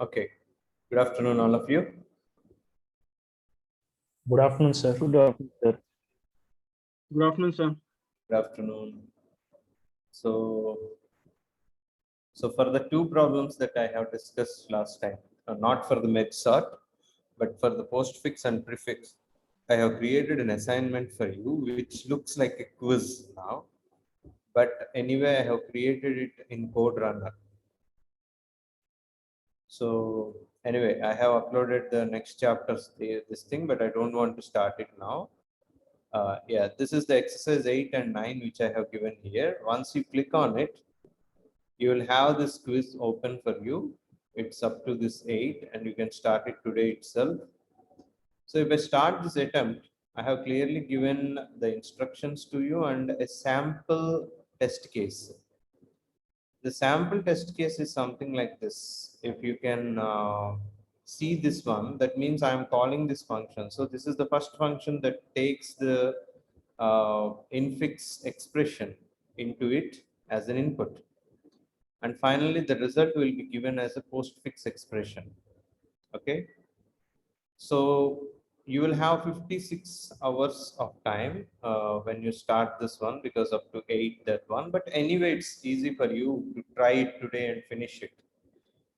Okay. Good afternoon, all of you. Good afternoon, sir. Good afternoon, sir. Good afternoon, sir. Good afternoon. So for the two problems that I have discussed last time, not for the med sort, but for the postfix and prefix, I have created an assignment for you, which looks like a quiz now. But anyway, I have created it in Code Runner. So anyway, I have uploaded the next chapters, this thing, but I don't want to start it now. Yeah, this is the exercise 8 and 9, which I have given here. Once you click on it, you will have this quiz open for you. It's up to this 8 and you can start it today itself. So if I start this attempt, I have clearly given the instructions to you and a sample test case. The sample test case is something like this. If you can see this one, that means I am calling this function. So this is the first function that takes the infix expression into it as an input. And finally, the result will be given as a postfix expression. Okay. So you will have 56 hours of time when you start this one, because up to 8 that one. But anyway, it's easy for you to try it today and finish it.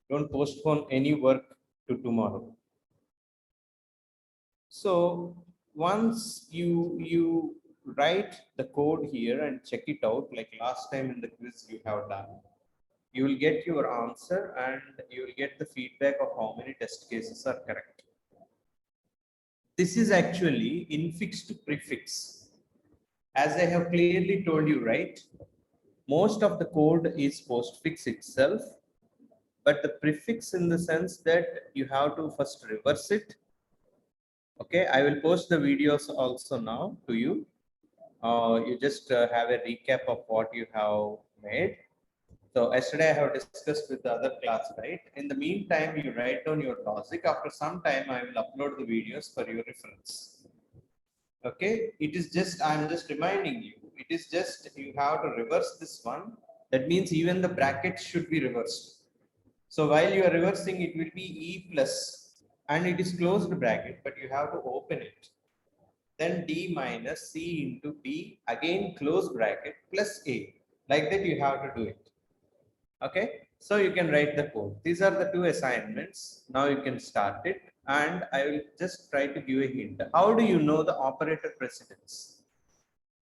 Don't postpone any work to tomorrow. So once you write the code here and check it out, like last time in the quiz you have done, you will get your answer and you will get the feedback of how many test cases are correct. This is actually infix to prefix. As I have clearly told you, right? Most of the code is postfix itself, but the prefix in the sense that you have to first reverse it. Okay, I will post the videos also now to you. You just have a recap of what you have made. So yesterday I have discussed with the other class, right? In the meantime, you write down your logic. After some time, I will upload the videos for your reference. Okay, it is just, I'm just reminding you, it is just, you have to reverse this one. That means even the brackets should be reversed. So while you are reversing, it will be E plus, and it is closed bracket, but you have to open it. Then D minus C into B, again close bracket, plus A. Like that you have to do it. Okay, so you can write the code. These are the two assignments. Now you can start it, and I will just try to give a hint. How do you know the operator precedence?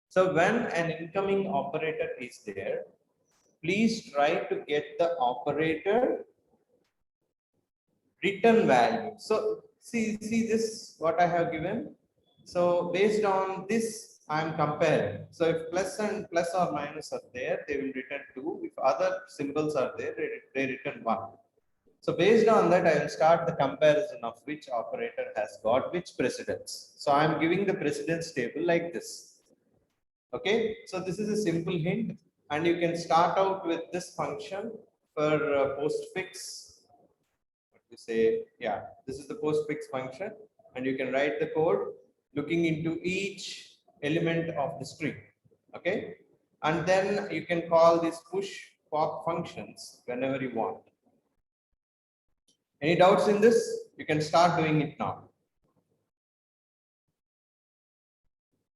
So when an incoming operator is there, please try to get the operator return value. So see this, what I have given. So based on this, I am comparing. So if plus or minus are there, they will return 2. If other symbols are there, they return 1. So based on that, I will start the comparison of which operator has got which precedence. So I am giving the precedence table like this. Okay, so this is a simple hint, and you can start out with this function for postfix. You say, yeah, this is the postfix function, and you can write the code looking into each element of the string. Okay, and then you can call these push pop functions whenever you want. Any doubts in this? You can start doing it now.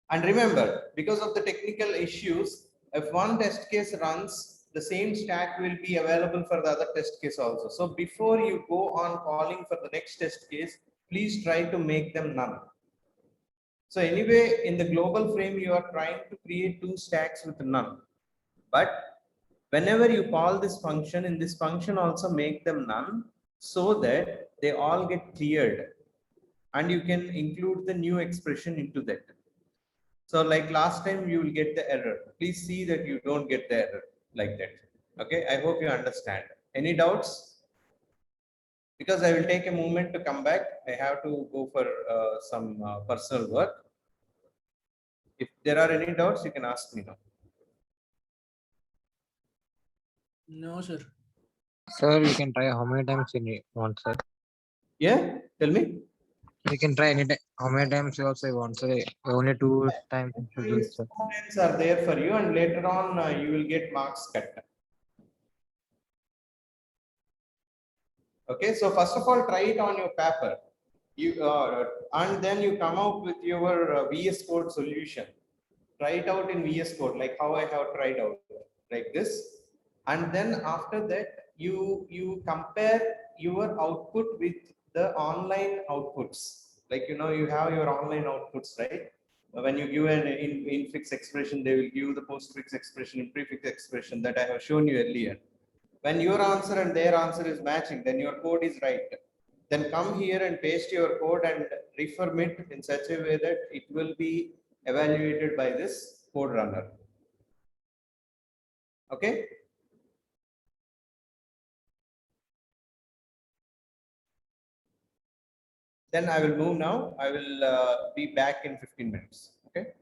And remember, because of the technical issues, if one test case runs, the same stack will be available for the other test case also. So before you go on calling for the next test case, please try to make them none. So anyway, in the global frame, you are trying to create 2 stacks with none. But whenever you call this function, in this function also make them none, so that they all get cleared. And you can include the new expression into that. So like last time, you will get the error. Please see that you don't get the error like that. Okay, I hope you understand. Any doubts? Because I will take a moment to come back. I have to go for some personal work. If there are any doubts, you can ask me now. No, sir. Sir, we can try how many times you want, sir. Yeah, tell me. We can try any time. How many times you also want, sir? Only 2 times you should do it, sir. Students are there for you, and later on you will get marks cut. Okay, so first of all, try it on your paper. And then you come out with your VS Code solution. Try it out in VS Code, like how I have tried out, like this. And then after that, you compare your output with the online outputs. Like, you have your online outputs, right? When you give an infix expression, they will give the postfix expression and prefix expression that I have shown you earlier. When your answer and their answer is matching, then your code is right. Then come here and paste your code and reform it in such a way that it will be evaluated by this code runner. Okay. Then I will move now. I will be back in 15 minutes. Okay.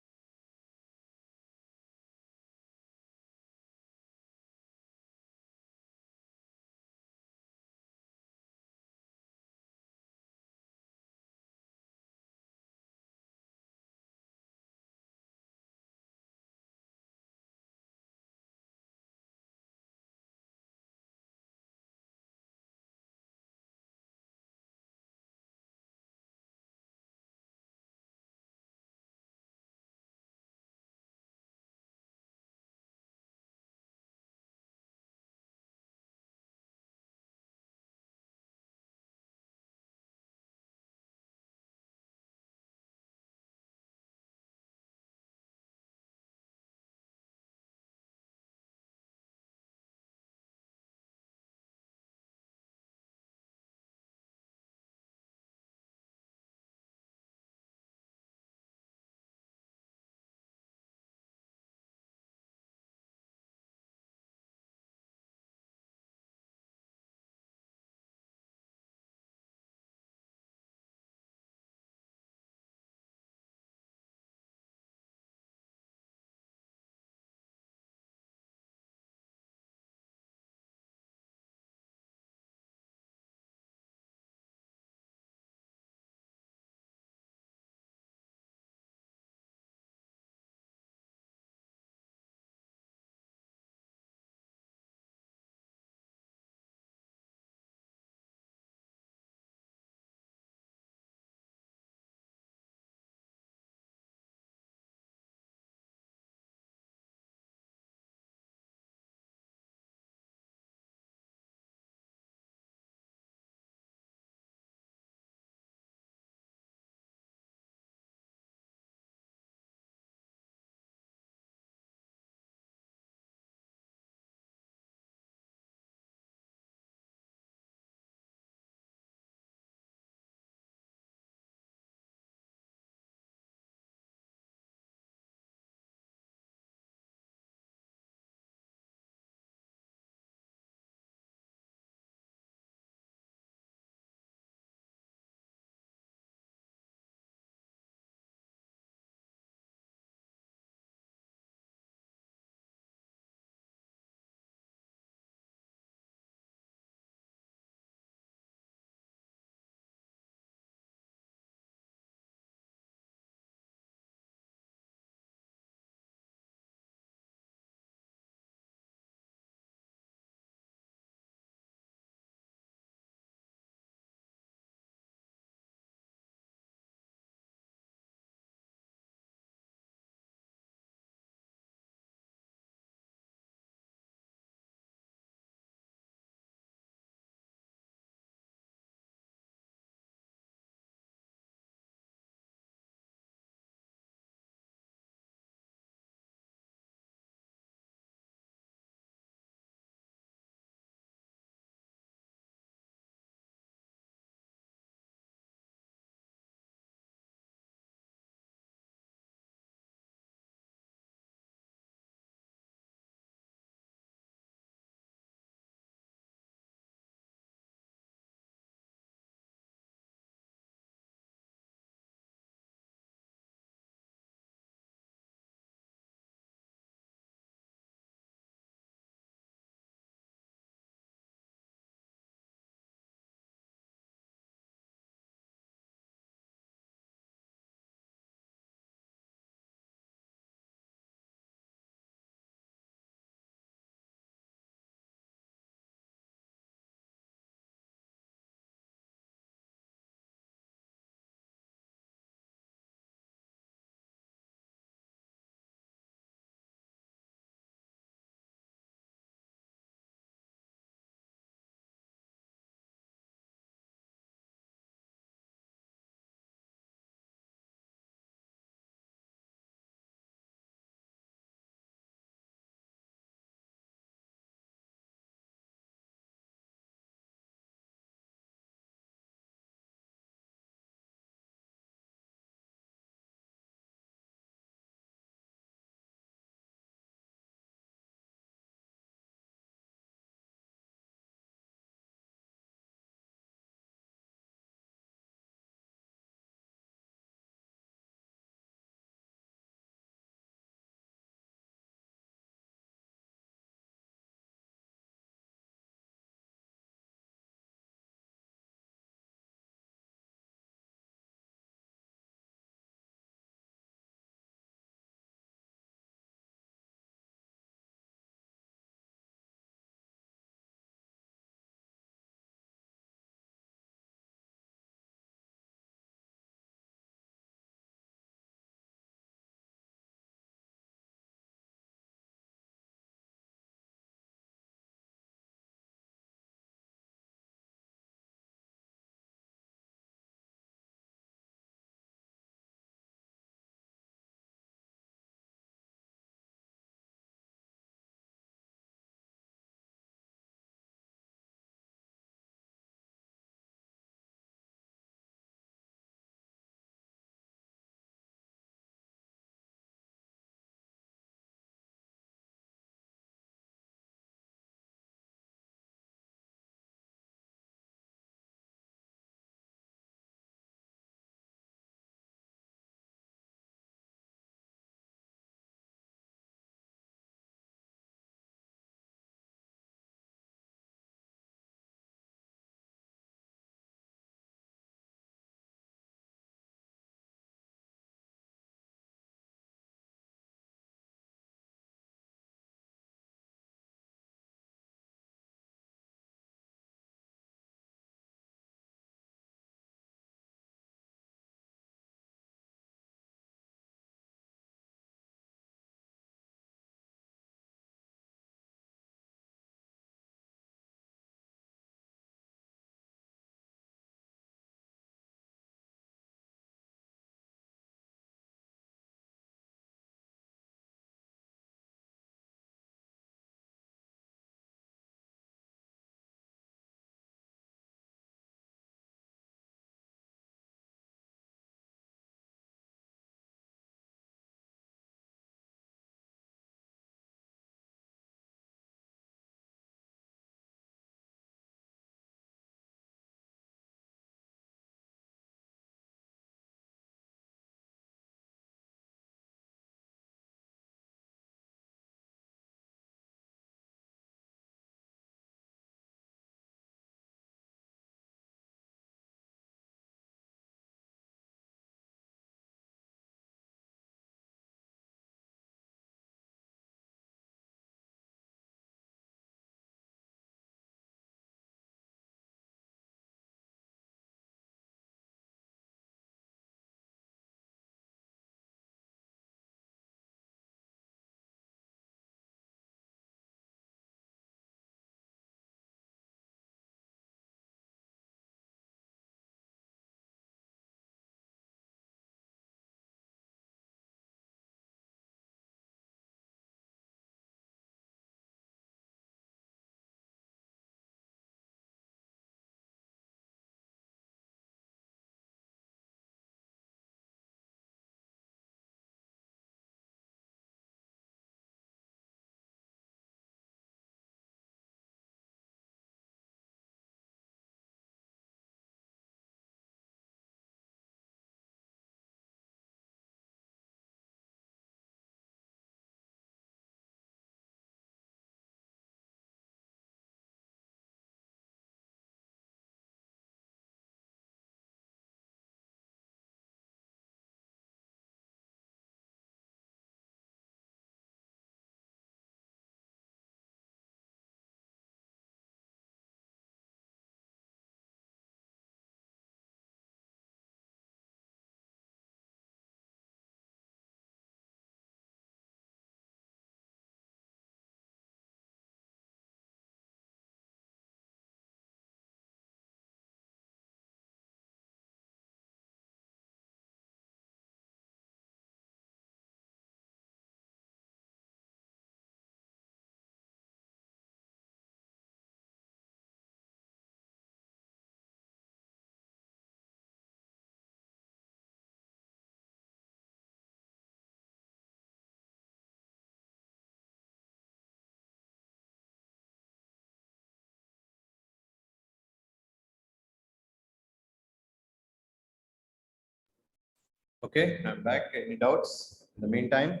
Okay, I'm back. Any doubts in the meantime?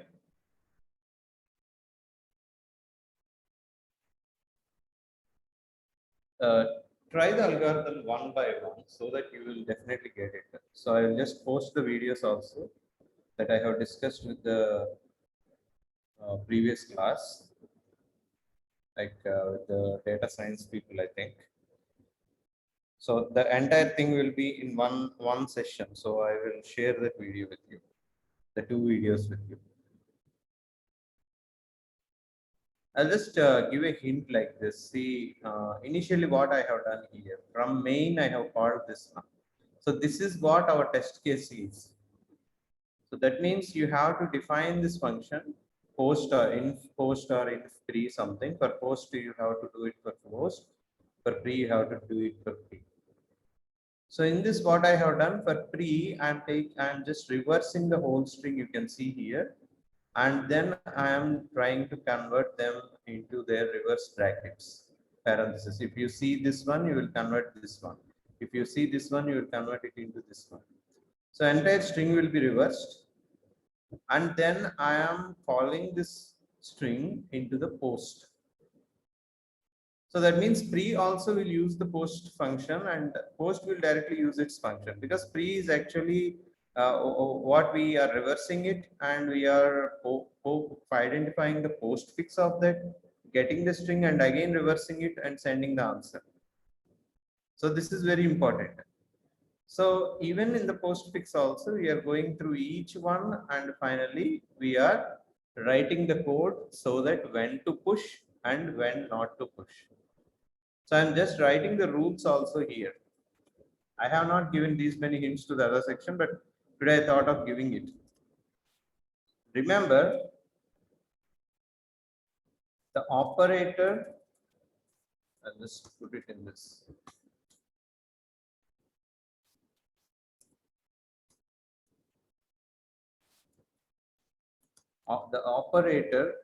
Try the algorithm one by one so that you will definitely get it. So I will just post the videos also that I have discussed with the previous class, like with the data science people, I think. So the entire thing will be in one session. So I will share that video with you, the two videos with you. I'll just give a hint like this. See, initially what I have done here, from main I have called this one. So this is what our test case is. So that means you have to define this function, post or inf pre something. For post you have to do it for post. For pre you have to do it for pre. So in this, what I have done for pre, I'm just reversing the whole string you can see here, and then I am trying to convert them into their reverse brackets parentheses. If you see this one, you will convert this one. If you see this one, you will convert it into this one. So entire string will be reversed, and then I am calling this string into the post. So that means pre also will use the post function, and post will directly use its function, because pre is actually what we are reversing it, and we are identifying the postfix of that, getting the string and again reversing it and sending the answer. So this is very important. So even in the postfix also, we are going through each one, and finally we are writing the code so that when to push and when not to push. So I'm just writing the rules also here. I have not given these many hints to the other section, but today I thought of giving it. Remember, the operator, I'll just put it in this. The operator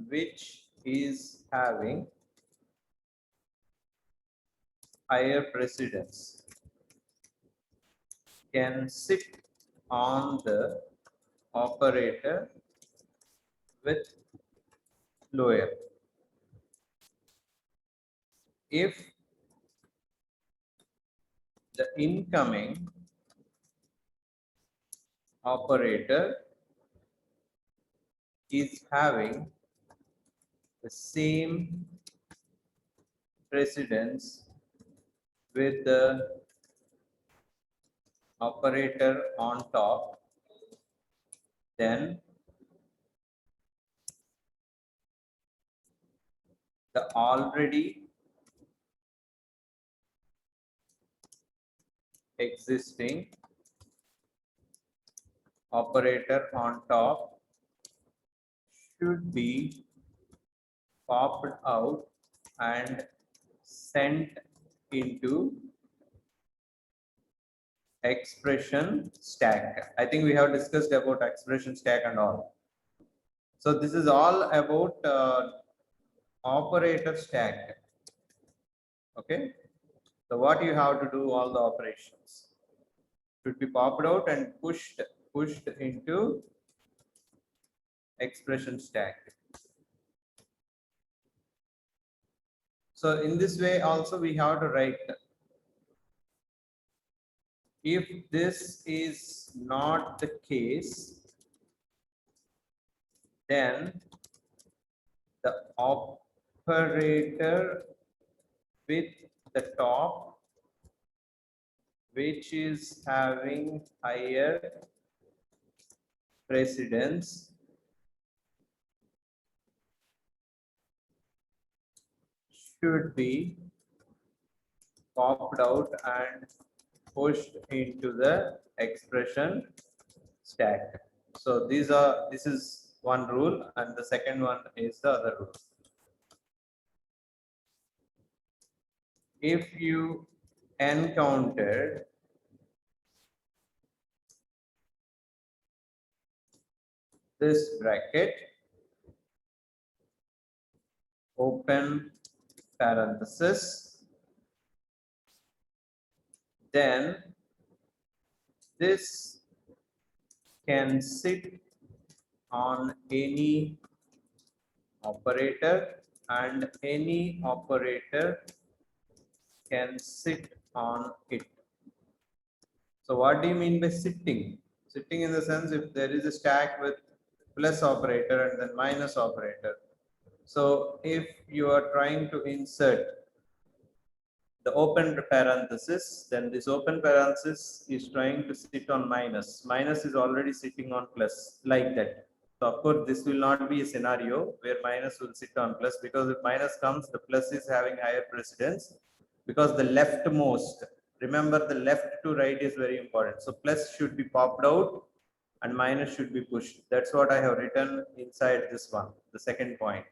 which is having higher precedence can sit on the operator with lower. If the incoming operator is having the same precedence with the operator on top, then the already existing operator on top should be popped out and sent into expression stack. I think we have discussed about expression stack and all. So this is all about operator stack. Okay. So what you have to do, all the operations should be popped out and pushed into expression stack. So in this way also we have to write, if this is not the case, then the operator with the top, which is having higher precedence, should be popped out and pushed into the expression stack. So this is one rule, and the second one is the other rule. If you encountered this bracket, open parenthesis, then this can sit on any operator and any operator can sit on it. So what do you mean by sitting? Sitting in the sense if there is a stack with plus operator and then minus operator. So if you are trying to insert the open parenthesis, then this open parenthesis is trying to sit on minus. Minus is already sitting on plus, like that. So of course, this will not be a scenario where minus will sit on plus, because if minus comes, the plus is having higher precedence, because the leftmost, remember the left to right is very important. So plus should be popped out and minus should be pushed. That's what I have written inside this one, the second point.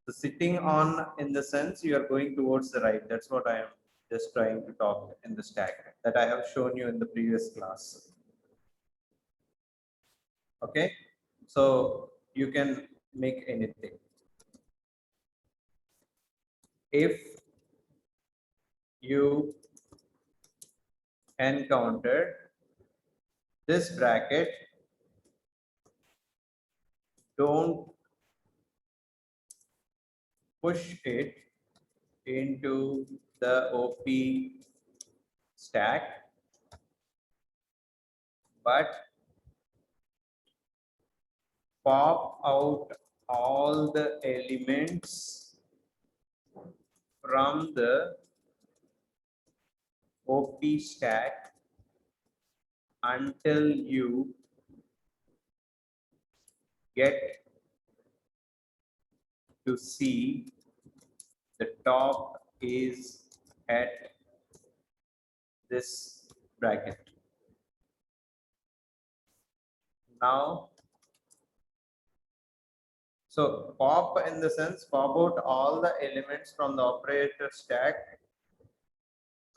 So sitting on in the sense you are going towards the right. That's what I am just trying to talk in the stack that I have shown you in the previous class. Okay, so you can make anything. If you encountered this bracket, don't push it into the OP stack, but pop out all the elements from the OP stack until you get to see the top is at this bracket. Now, so pop in the sense pop out all the elements from the operator stack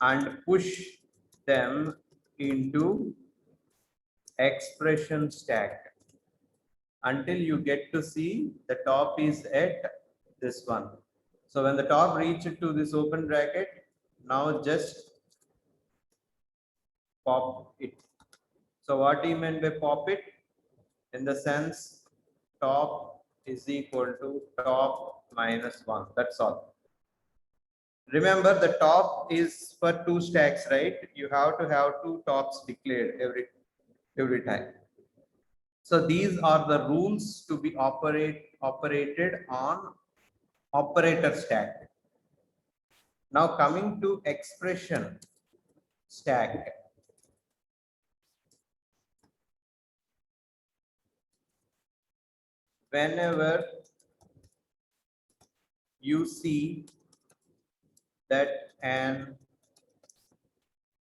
and push them into expression stack until you get to see the top is at this one. So when the top reaches to this open bracket, now just pop it. So what do you mean by pop it? In the sense top is equal to top minus 1. That's all. Remember the top is for two stacks, right? You have to have two tops declared every time. So these are the rules to be operated on operator stack. Now coming to expression stack. Whenever you see that an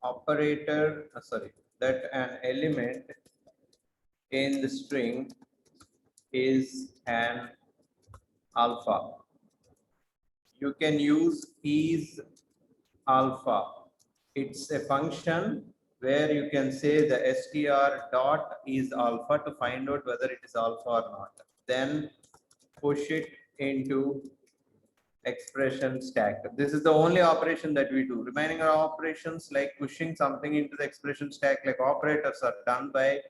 operator, that an element in the string is an alpha, you can use is alpha. It's a function where you can say the str dot is alpha to find out whether it is alpha or not. Then push it into expression stack. This is the only operation that we do. Remaining operations like pushing something into the expression stack, like operators, are done by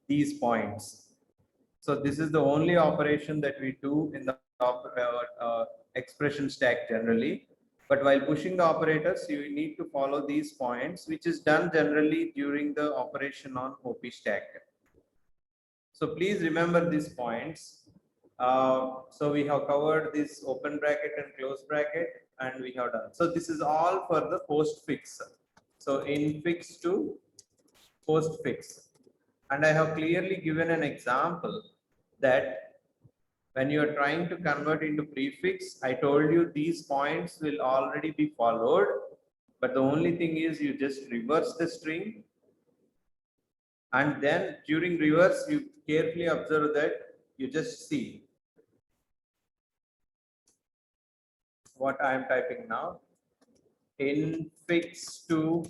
these points. So this is the only operation that we do in the expression stack generally. But while pushing the operators, you need to follow these points, which is done generally during the operation on OP stack. So please remember these points. So we have covered this open bracket and close bracket, and we have done. So this is all for the postfix. So infix to postfix. And I have clearly given an example that when you are trying to convert into prefix, I told you these points will already be followed, but the only thing is you just reverse the string, and then during reverse you carefully observe that you just see what I am typing now. Infix to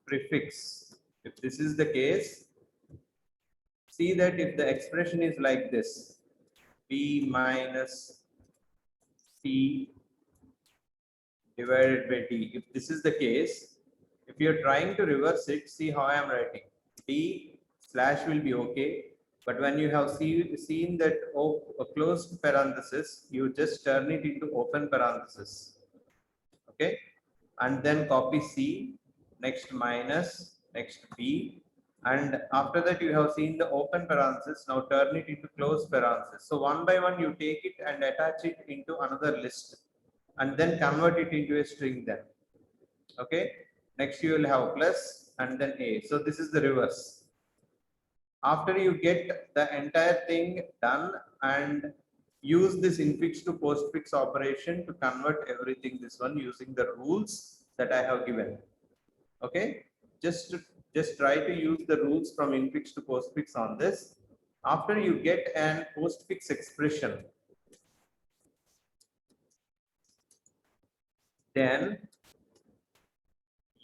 prefix. If this is the case, see that if the expression is like this, b minus c divided by d. If this is the case, if you're trying to reverse it, see how I am writing. D slash will be okay. But when you have seen that a closed parenthesis, you just turn it into open parenthesis. Okay. And then copy C, next minus, next B. And after that, you have seen the open parenthesis. Now turn it into closed parenthesis. So one by one, you take it and attach it into another list and then convert it into a string then. Okay. Next, you will have plus and then A. So this is the reverse. After you get the entire thing done and use this infix to postfix operation to convert everything this one using the rules that I have given. Okay, just try to use the rules from infix to postfix on this. After you get an postfix expression, then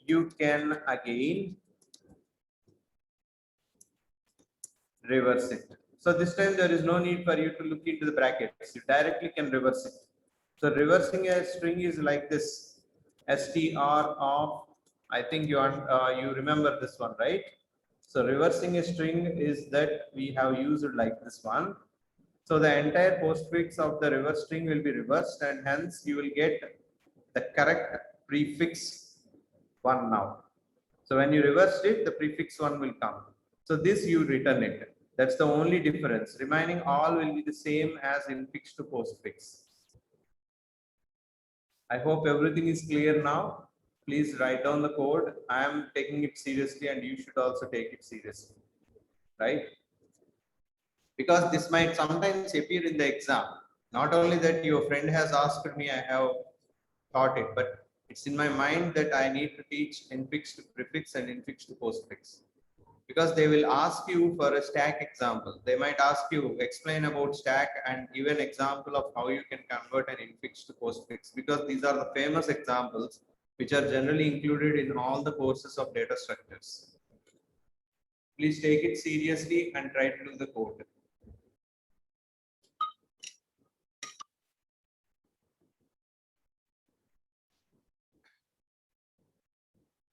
you can again reverse it. So this time there is no need for you to look into the brackets. You directly can reverse it. So reversing a string is like this: str of, I think you remember this one, right? So reversing a string is that we have used like this one. So the entire postfix of the reverse string will be reversed, and hence you will get the correct prefix one now. So when you reversed it, the prefix one will come. So this you return it. That's the only difference. Remaining all will be the same as infix to postfix. I hope everything is clear now. Please write down the code. I am taking it seriously and you should also take it seriously, right? Because this might sometimes appear in the exam. Not only that your friend has asked me, I have taught it, but it's in my mind that I need to teach infix to prefix and infix to postfix. Because they will ask you for a stack example. They might ask you explain about stack and give an example of how you can convert an infix to postfix, because these are the famous examples which are generally included in all the courses of data structures. Please take it seriously and try to do the code.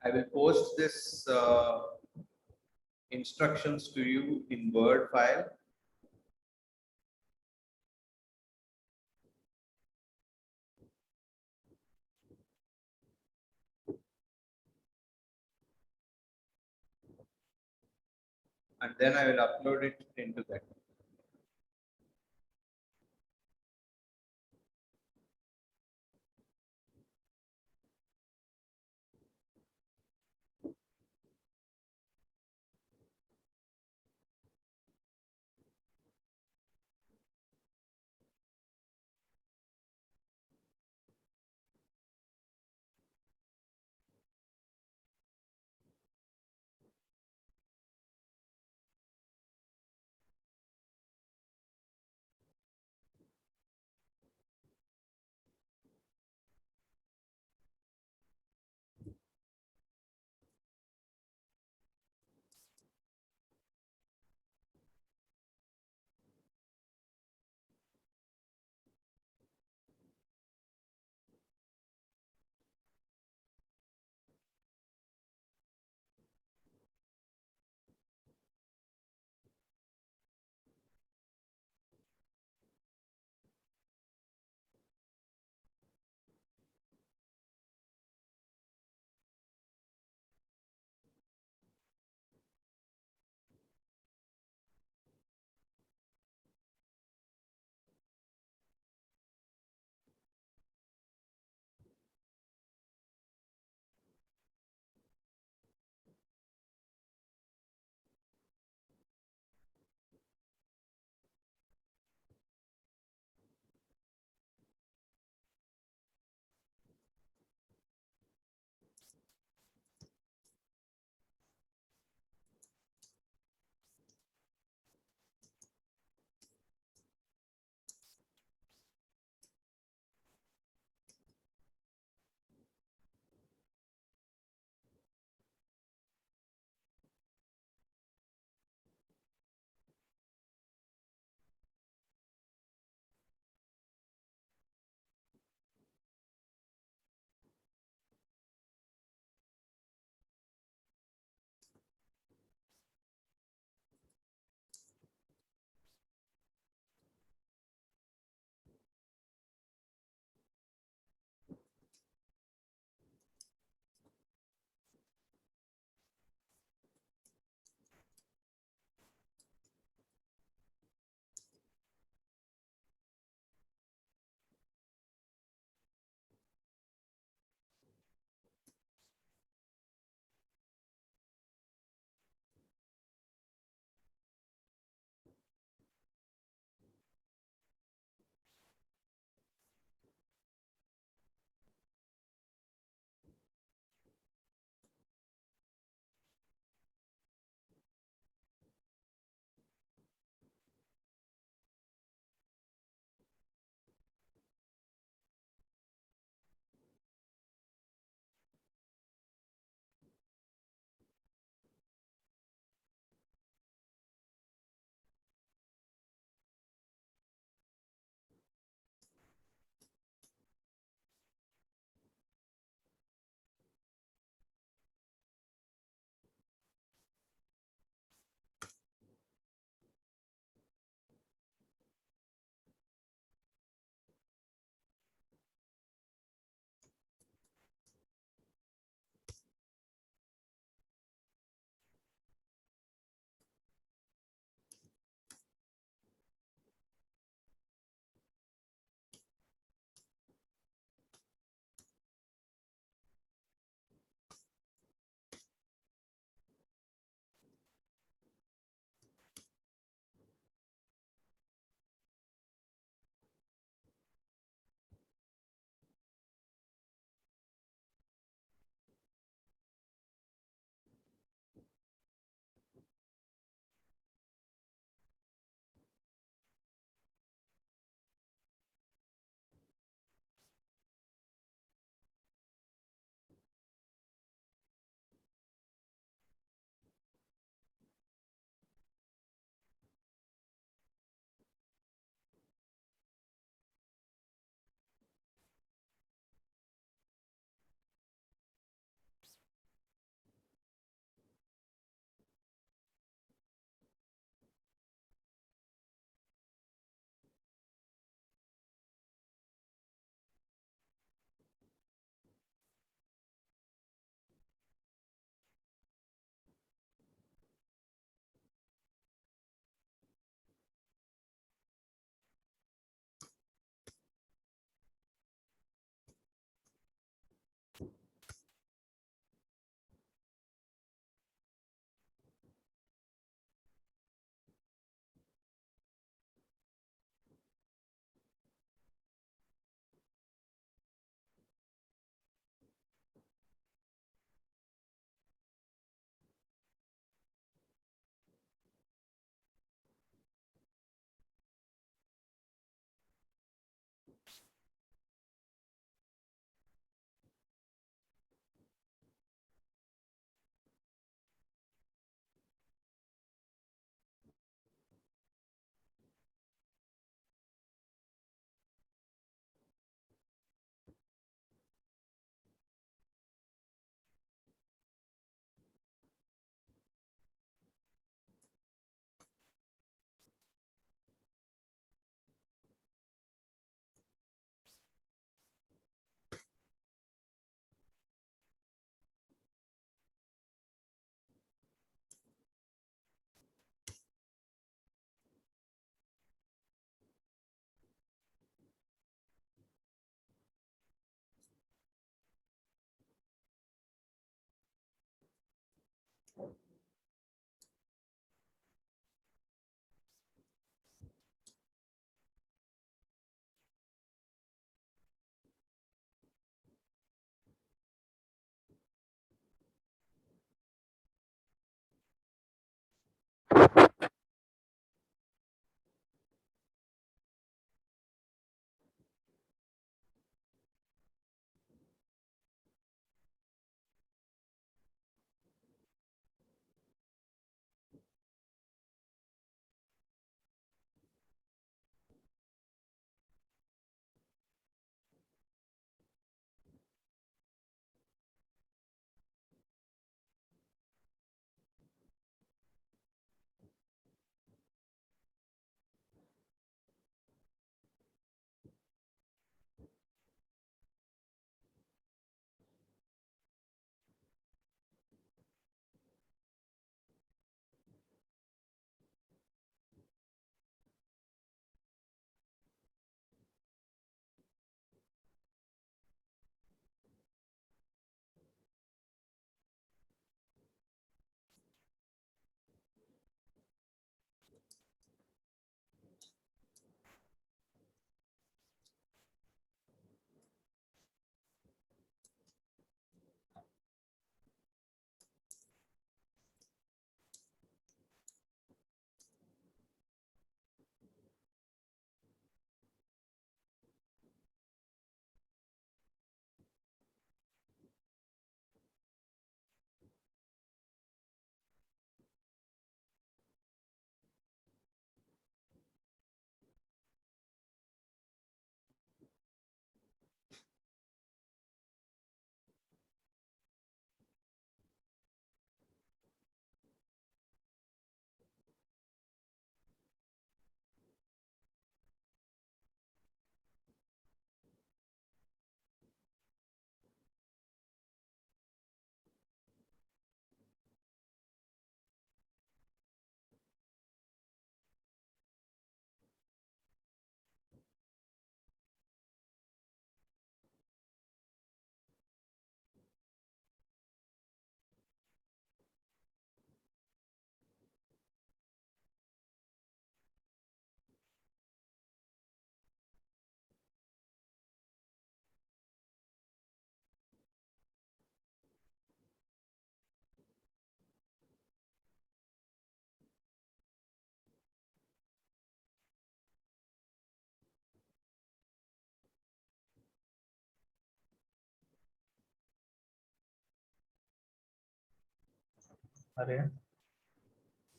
I will post this instructions to you in Word file. And then I will upload it into that.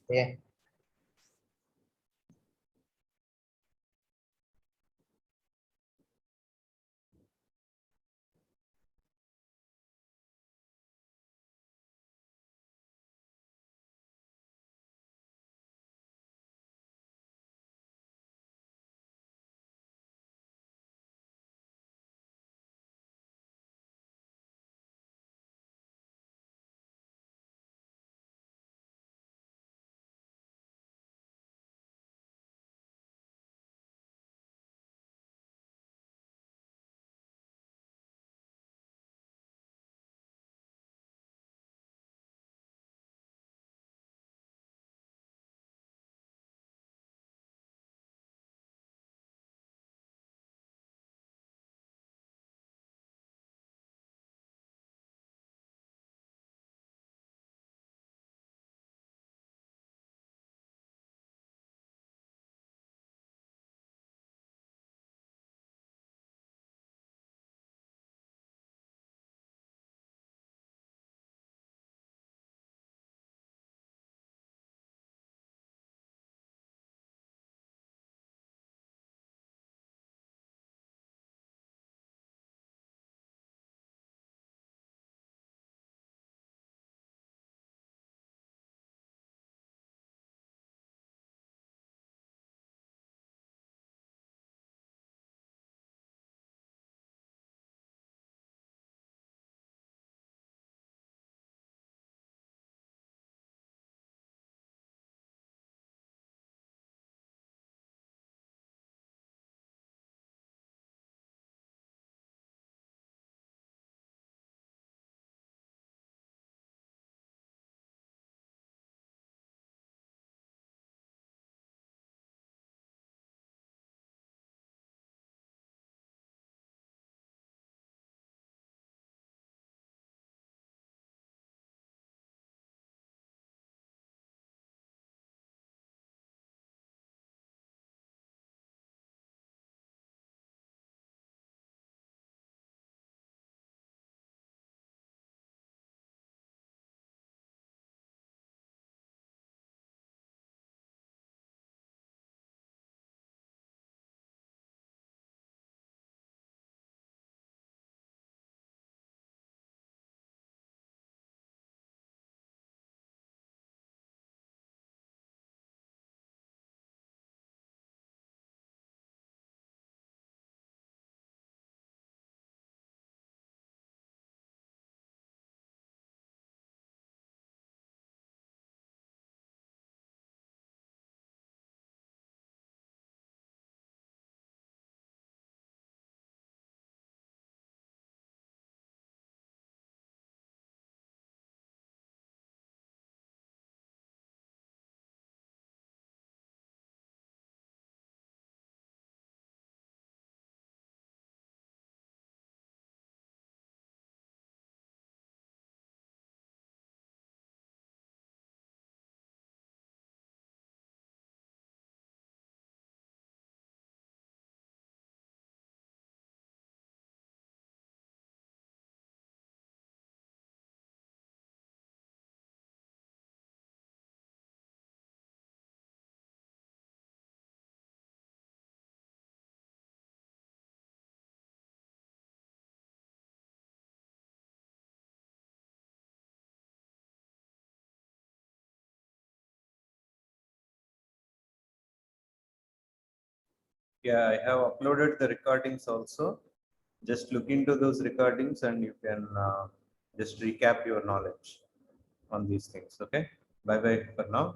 Yeah. Yeah, I have uploaded the recordings also. Just look into those recordings and you can just recap your knowledge on these things. Okay. Bye bye for now.